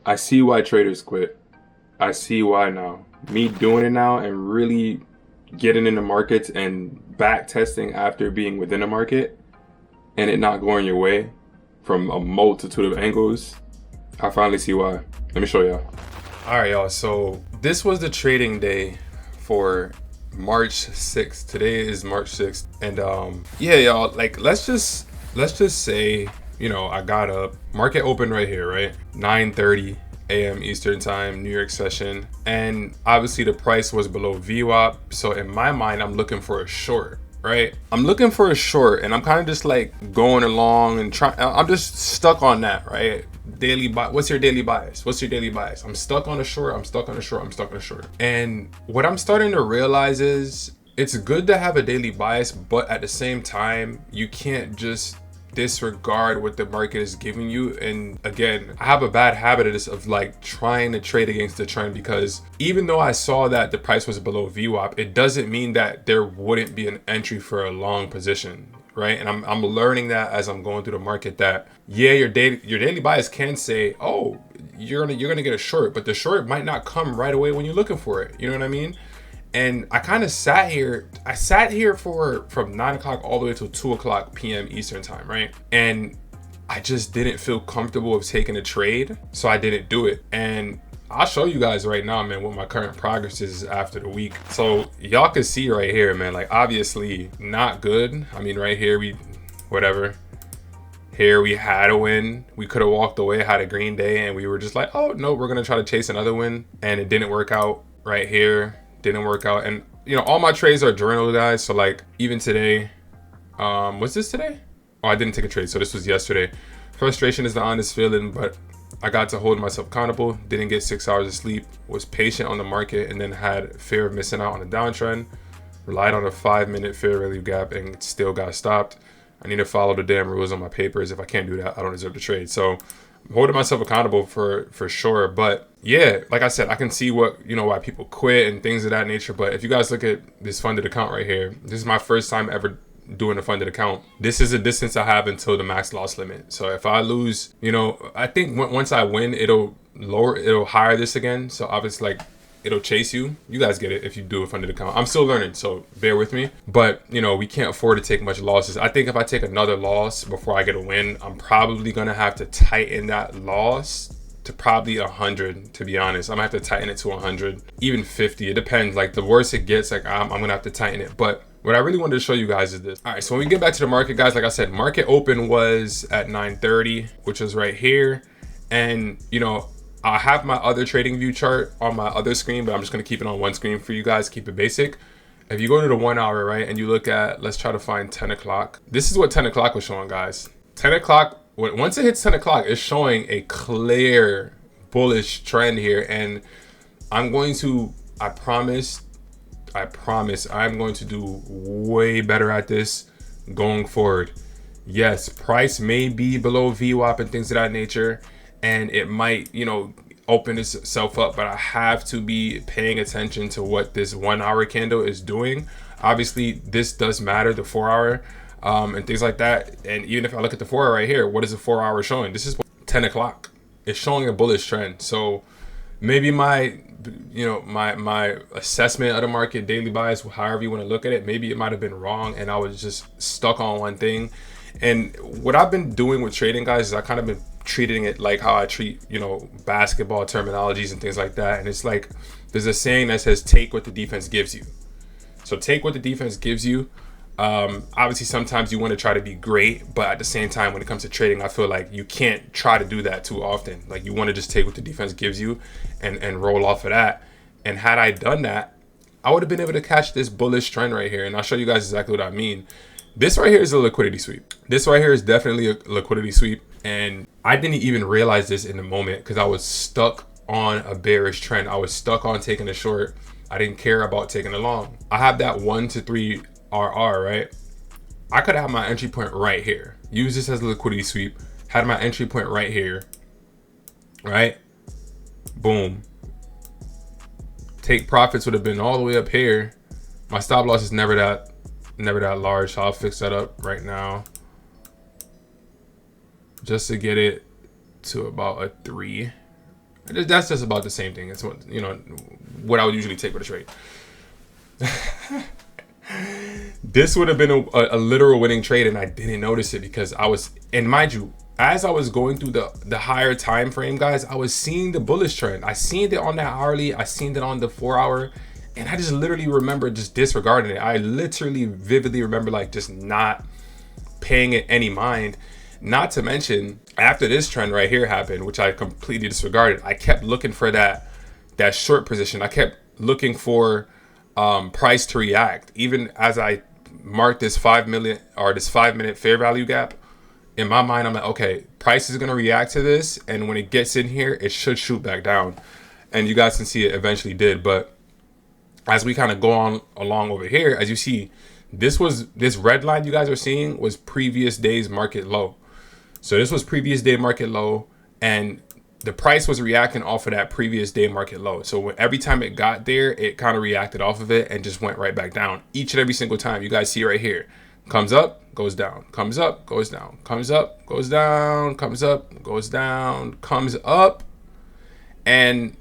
I see why traders quit. I see why now. Me doing it now and really getting in the markets and back testing after being within a market and it not going your way from a multitude of angles, I finally see why. Let me show y'all. All right, y'all. So this was the trading day for March 6th. Today is March 6th. And yeah, y'all, like let's just say, you know, I got up, market open right here, right? 9:30 a.m. Eastern time, New York session. And obviously the price was below VWAP. So in my mind, I'm looking for a short, right? I'm looking for a short and I'm kind of just like going along and trying, I'm just stuck on that, right? Daily buy. What's your daily bias? What's your daily bias? I'm stuck on a short. I'm stuck on a short. I'm stuck on a short. And what I'm starting to realize is it's good to have a daily bias, but at the same time, you can't just disregard what the market is giving you. And again, I have a bad habit of this, of like trying to trade against the trend, because even though I saw that the price was below VWAP, it doesn't mean that there wouldn't be an entry for a long position, right? And I'm learning that as I'm going through the market, that yeah, your daily bias can say, oh, you're gonna get a short, but the short might not come right away when you're looking for it. You know what I mean? And I kind of sat here. I sat here for from 9 o'clock all the way till 2 o'clock p.m. Eastern time, right? And I just didn't feel comfortable with taking a trade, so I didn't do it. And I'll show you guys right now, man, what my current progress is after the week. So y'all can see right here, man, like obviously not good. I mean, right here, whatever. Here we had a win. We could have walked away, had a green day, and we were just like, oh no, we're gonna try to chase another win. And it didn't work out right here. Didn't work out. And you know, all my trades are journal, guys. So like even today, was this today? Oh, I didn't take a trade, so this was yesterday. Frustration is the honest feeling, but I got to hold myself accountable. Didn't get 6 hours of sleep, was patient on the market, and then had fear of missing out on a downtrend. Relied on a 5-minute fair value gap and still got stopped. I need to follow the damn rules on my papers. If I can't do that, I don't deserve to trade. So I'm holding myself accountable for sure. But yeah, like I said, I can see what, you know, why people quit and things of that nature. But if you guys look at this funded account right here, this is my first time ever doing a funded account. This is a distance I have until the max loss limit. So if I lose, you know, I think once I win, it'll higher this again. So obviously, like, it'll chase you. You guys get it if you do a funded account. I'm still learning, so bear with me. But, you know, we can't afford to take much losses. I think if I take another loss before I get a win, I'm probably going to have to tighten that loss to probably 100, to be honest. I'm going to have to tighten it to 100, even 50. It depends. Like, the worse it gets, like, I'm going to have to tighten it. But what I really wanted to show you guys is this. All right, so when we get back to the market, guys, like I said, market open was at 9:30, which was right here. And, you know, I have my other trading view chart on my other screen, but I'm just going to keep it on one screen for you guys, keep it basic. If you go to the 1 hour, right, and you look at, let's try to find 10 o'clock. This is what 10 o'clock was showing, guys. 10 o'clock, once it hits 10 o'clock, it's showing a clear bullish trend here. And I'm going to, I promise, I'm going to do way better at this going forward. Yes, price may be below VWAP and things of that nature, and it might, you know, open itself up, but I have to be paying attention to what this 1 hour candle is doing. Obviously, this does matter, the 4 hour, and things like that. And even if I look at the 4 hour right here, what is the 4 hour showing? This is 10 o'clock. It's showing a bullish trend. So maybe my assessment of the market, daily bias, however you want to look at it, maybe it might have been wrong and I was just stuck on one thing. And what I've been doing with trading, guys, is I kind of been treating it like how I treat, you know, basketball terminologies and things like that. And it's like, there's a saying that says, take what the defense gives you. So take what the defense gives you. Obviously, sometimes you want to try to be great, but at the same time, when it comes to trading, I feel like you can't try to do that too often. Like, you want to just take what the defense gives you and roll off of that. And had I done that, I would have been able to catch this bullish trend right here. And I'll show you guys exactly what I mean. This right here is a liquidity sweep. This right here is definitely a liquidity sweep. And I didn't even realize this in the moment because I was stuck on a bearish trend. I was stuck on taking a short. I didn't care about taking a long. I have that 1 to 3 RR, right? I could have my entry point right here. Use this as a liquidity sweep. Had my entry point right here, right? Boom. Take profits would have been all the way up here. My stop loss is never that large, so I'll fix that up right now just to get it to about a 3. That's just about the same thing. It's what, you know, what I would usually take with a trade. This would have been a literal winning trade, and I didn't notice it because I was, and mind you, as I was going through the higher time frame, guys, I was seeing the bullish trend. I seen it on that hourly, I seen it on the 4 hour, and I just literally remember just disregarding it. I literally vividly remember like just not paying it any mind. Not to mention, after this trend right here happened, which I completely disregarded, I kept looking for that short position. I kept looking for price to react. Even as I marked this 5 minute or this 5 minute fair value gap, in my mind, I'm like, okay, price is gonna react to this, and when it gets in here, it should shoot back down. And you guys can see it eventually did. But as we kind of go on along over here, as you see, this red line you guys are seeing was previous day's market low. So this was previous day market low, and the price was reacting off of that previous day market low. So every time it got there, it kind of reacted off of it and just went right back down each and every single time. You guys see right here, comes up, goes down, comes up, goes down, comes up, goes down, comes up, goes down, comes up. And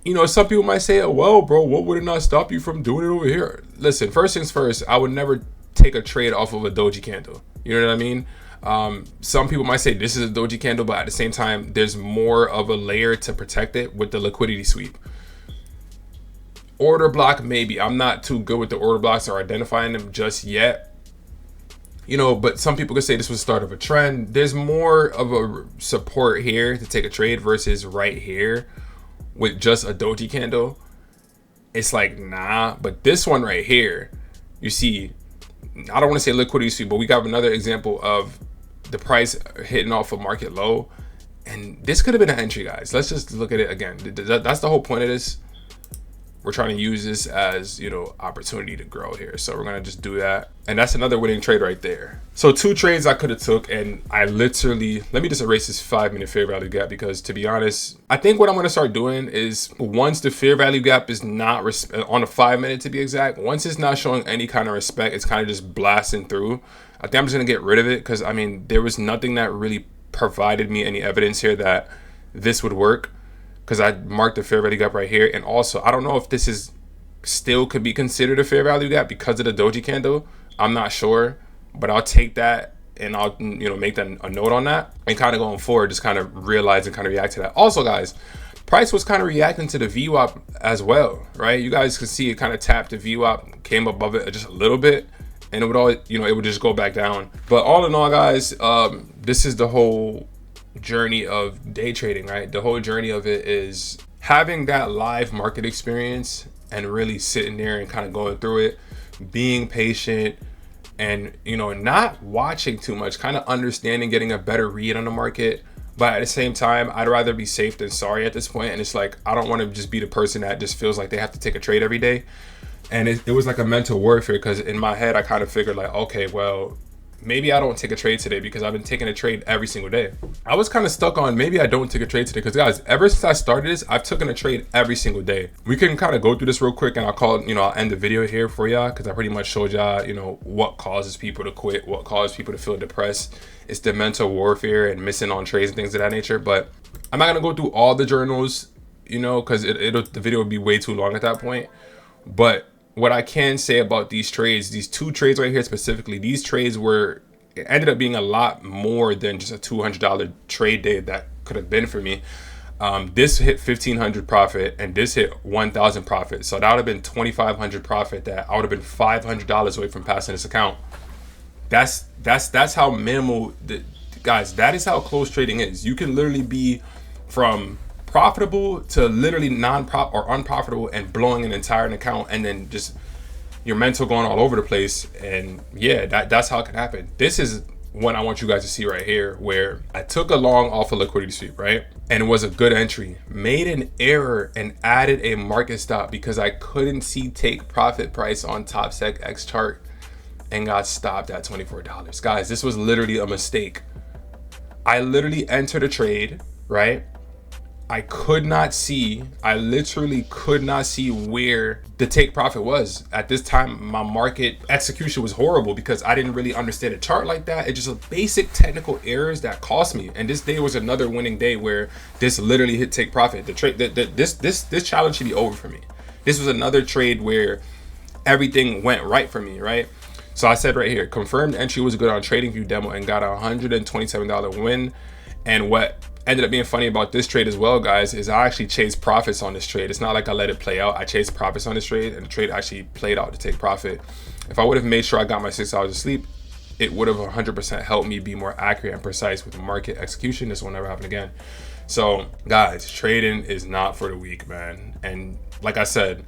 you know, some people might say, oh, well, bro, what would it not stop you from doing it over here? Listen, first things first, I would never take a trade off of a doji candle. You know what I mean? Some people might say this is a doji candle, but at the same time, there's more of a layer to protect it with the liquidity sweep. Order block, maybe. I'm not too good with the order blocks or identifying them just yet. You know, but some people could say this was the start of a trend. There's more of a support here to take a trade versus right here with just a doji candle. It's like, nah. But this one right here, you see, I don't want to say liquidity sweep, but we got another example of the price hitting off a market low, and this could have been an entry, guys. Let's just look at it again. That's the whole point of this. We're trying to use this as, you know, opportunity to grow here. So we're gonna just do that, and that's another winning trade right there. So 2 trades I could have took, and I literally, let me just erase this 5 minute fair value gap, because to be honest, I think what I'm gonna start doing is, once the fair value gap is not on a 5 minute to be exact, once it's not showing any kind of respect, it's kind of just blasting through. I think I'm just gonna get rid of it, because I mean, there was nothing that really provided me any evidence here that this would work, because I marked the fair value gap right here. And also, I don't know if this is still could be considered a fair value gap because of the doji candle. I'm not sure, but I'll take that, and I'll, you know, make that a note on that, and kind of going forward, just kind of realize and kind of react to that. Also, guys, price was kind of reacting to the VWAP as well, right? You guys can see it kind of tapped the VWAP, came above it just a little bit, and it would all, you know, it would just go back down. But all in all, guys, this is the whole journey of day trading, right? The whole journey of it is having that live market experience and really sitting there and kind of going through it, being patient, and, you know, not watching too much, kind of understanding, getting a better read on the market. But at the same time, I'd rather be safe than sorry at this point. And it's like, I don't want to just be the person that just feels like they have to take a trade every day. And it was like a mental warfare, because in my head, I kind of figured like, okay, well, maybe I don't take a trade today because I've been taking a trade every single day. I was kind of stuck on maybe I don't take a trade today, because guys, ever since I started this, I've taken a trade every single day. We can kind of go through this real quick, and I'll end the video here for y'all, because I pretty much showed y'all, you know, what causes people to quit, what causes people to feel depressed. It's the mental warfare and missing on trades and things of that nature. But I'm not gonna go through all the journals, you know, because the video would be way too long at that point. But what I can say about these trades, these 2 trades right here specifically, these trades it ended up being a lot more than just a $200 trade day that could have been for me. This hit 1,500 profit, and this hit 1,000 profit. So that would have been 2,500 profit that I would have been $500 away from passing this account. That's how minimal, guys, that is how close trading is. You can literally be from profitable to literally or unprofitable and blowing an entire account, and then just your mental going all over the place. And yeah, that's how it can happen. This is what I want you guys to see right here, where I took a long off a liquidity sweep, right? And it was a good entry, made an error and added a market stop because I couldn't see take profit price on top sec X chart, and got stopped at $24. Guys, this was literally a mistake. I literally entered a trade, right? I could not see, I literally could not see where the take profit was. At this time, my market execution was horrible because I didn't really understand a chart like that. It just was basic technical errors that cost me. And this day was another winning day where this literally hit take profit. The trade, this challenge should be over for me. This was another trade where everything went right for me, right? So I said right here, confirmed entry was good on TradingView demo and got a $127 win. And what ended up being funny about this trade as well, guys, is I actually chased profits on this trade. It's not like I let it play out. I chased profits on this trade, and the trade actually played out to take profit. If I would have made sure I got my 6 hours of sleep, it would have 100% helped me be more accurate and precise with market execution. This will never happen again. So guys, trading is not for the weak, man. And like I said,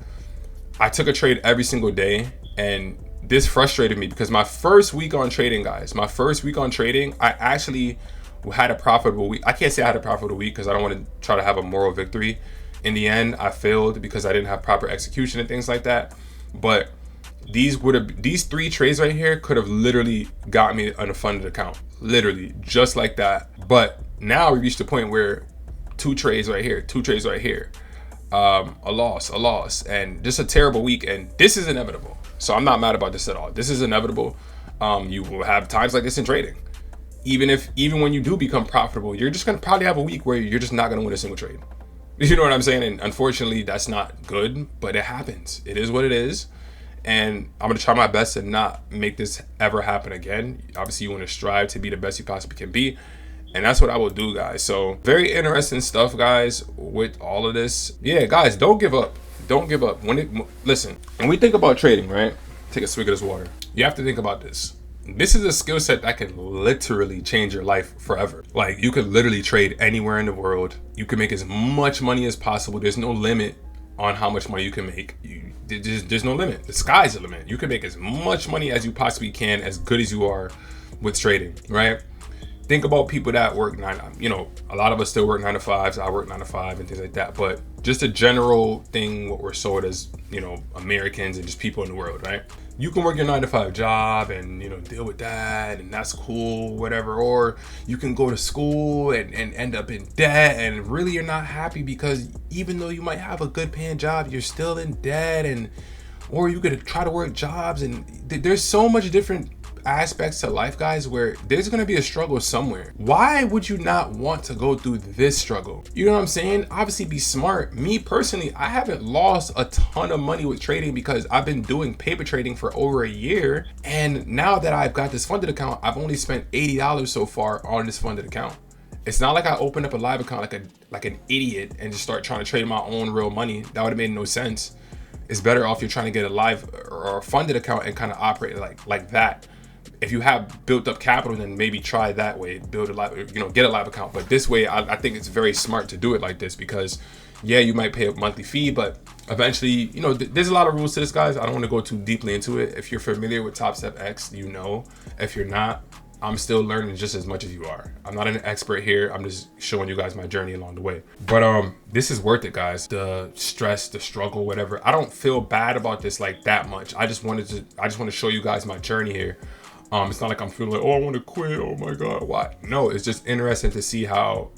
I took a trade every single day, and this frustrated me because my first week on trading, guys, I actually had a profitable week. I can't say I had a profitable week because I don't want to try to have a moral victory. In the end, I failed because I didn't have proper execution and things like that. But these 3 trades right here could have literally got me on a funded account, literally just like that. But now we reached the point where 2 trades right here, a loss, and just a terrible week. And this is inevitable. So I'm not mad about this at all. This is inevitable. You will have times like this in trading. Even when you do become profitable, you're just gonna probably have a week where you're just not gonna win a single trade. You know what I'm saying? And unfortunately, that's not good, but it happens. It is what it is. And I'm gonna try my best to not make this ever happen again. Obviously, you wanna strive to be the best you possibly can be. And that's what I will do, guys. So very interesting stuff, guys, with all of this. Yeah, guys, don't give up. Don't give up. Listen, when we think about trading, right? Take a swig of this water. You have to think about this. This is a skill set that can literally change your life forever. Like, you could literally trade anywhere in the world. You can make as much money as possible. There's no limit on how much money you can make. There's no limit. The sky's the limit. You can make as much money as you possibly can, as good as you are with trading, right? Think about people that work a lot of us still work 9 to 5s. I work 9 to 5 and things like that. But just a general thing, what we're sold as, Americans and just people in the world, right? You can work your 9 to 5 job and, deal with that, and that's cool, whatever. Or you can go to school and end up in debt, and really you're not happy because even though you might have a good paying job, you're still in debt. Or you could try to work jobs, and there's so much different aspects to life, guys, where there's going to be a struggle somewhere. Why would you not want to go through this struggle? You know what I'm saying? Obviously be smart. Me personally, I haven't lost a ton of money with trading because I've been doing paper trading for over a year. And now that I've got this funded account, I've only spent $80 so far on this funded account. It's not like I opened up a live account like an idiot and just start trying to trade my own real money. That would have made no sense. It's better off you're trying to get a live or a funded account and kind of operate like that. If you have built up capital, then maybe try that way, build a live, get a live account. But this way, I think it's very smart to do it like this because, yeah, you might pay a monthly fee, but eventually, there's a lot of rules to this, guys. I don't want to go too deeply into it. If you're familiar with Top Step X, if you're not, I'm still learning just as much as you are. I'm not an expert here. I'm just showing you guys my journey along the way. But this is worth it, guys. The stress, the struggle, whatever. I don't feel bad about this like that much. I just want to show you guys my journey here. It's not like I'm feeling like, oh, I want to quit. Oh my God, why? No, it's just interesting to see how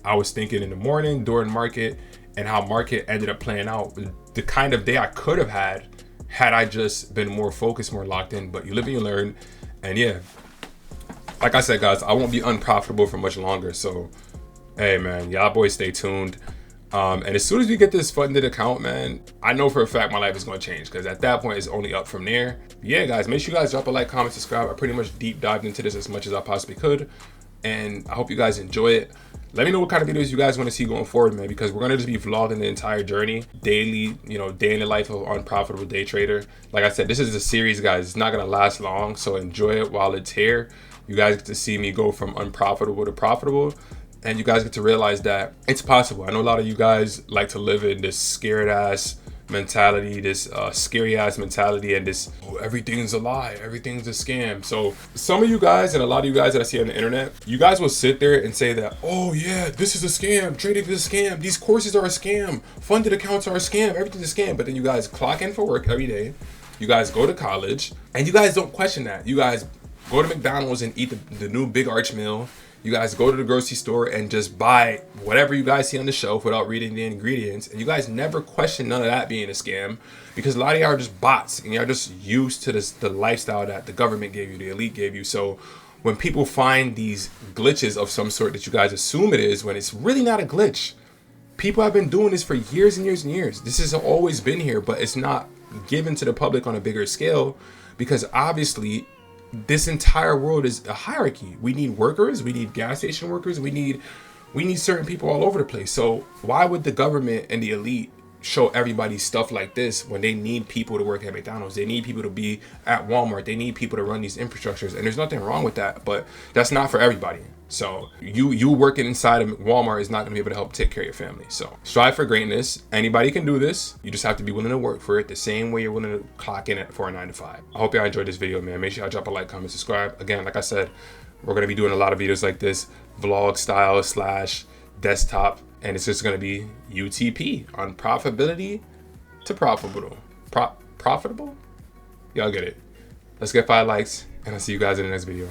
I was thinking in the morning during market and how market ended up playing out. The kind of day I could have had I just been more focused, more locked in. But you live and you learn. And yeah, like I said, guys, I won't be unprofitable for much longer. So, hey, man, y'all boys stay tuned. And as soon as we get this funded account, man, I know for a fact my life is going to change because at that point, it's only up from there. But yeah, guys, make sure you guys drop a like, comment, subscribe. I pretty much deep dived into this as much as I possibly could. And I hope you guys enjoy it. Let me know what kind of videos you guys want to see going forward, man, because we're going to just be vlogging the entire journey, daily, day in the life of an unprofitable day trader. Like I said, this is a series, guys. It's not going to last long, so enjoy it while it's here. You guys get to see me go from unprofitable to profitable, and you guys get to realize that it's possible. I know a lot of you guys like to live in this scared ass mentality, this scary ass mentality, and this, oh, everything's a lie, everything's a scam. So some of you guys and a lot of you guys that I see on the internet, you guys will sit there and say that, oh yeah, this is a scam, trading is a scam, these courses are a scam, funded accounts are a scam, everything's a scam. But then you guys clock in for work every day, you guys go to college, and you guys don't question that. You guys go to McDonald's and eat the new big arch meal. You guys go to the grocery store and just buy whatever you guys see on the shelf without reading the ingredients. And you guys never question none of that being a scam, because a lot of y'all are just bots and y'all just used to the lifestyle that the government gave you, the elite gave you. So when people find these glitches of some sort that you guys assume it is, when it's really not a glitch. People have been doing this for years and years and years. This has always been here, but it's not given to the public on a bigger scale, because obviously this entire world is a hierarchy. We need workers, we need gas station workers, we need certain people all over the place. So why would the government and the elite show everybody stuff like this when they need people to work at McDonald's? They need people to be at Walmart. They need people to run these infrastructures, and there's nothing wrong with that, but that's not for everybody. So you working inside of Walmart is not going to be able to help take care of your family. So strive for greatness. Anybody can do this. You just have to be willing to work for it the same way you're willing to clock in for a 9 to 5. I hope y'all enjoyed this video, man. Make sure y'all drop a like, comment, subscribe. Again, like I said, we're going to be doing a lot of videos like this, vlog style / desktop, and it's just going to be UTP on profitability to profitable. Profitable? Y'all get it. Let's get 5 likes, and I'll see you guys in the next video.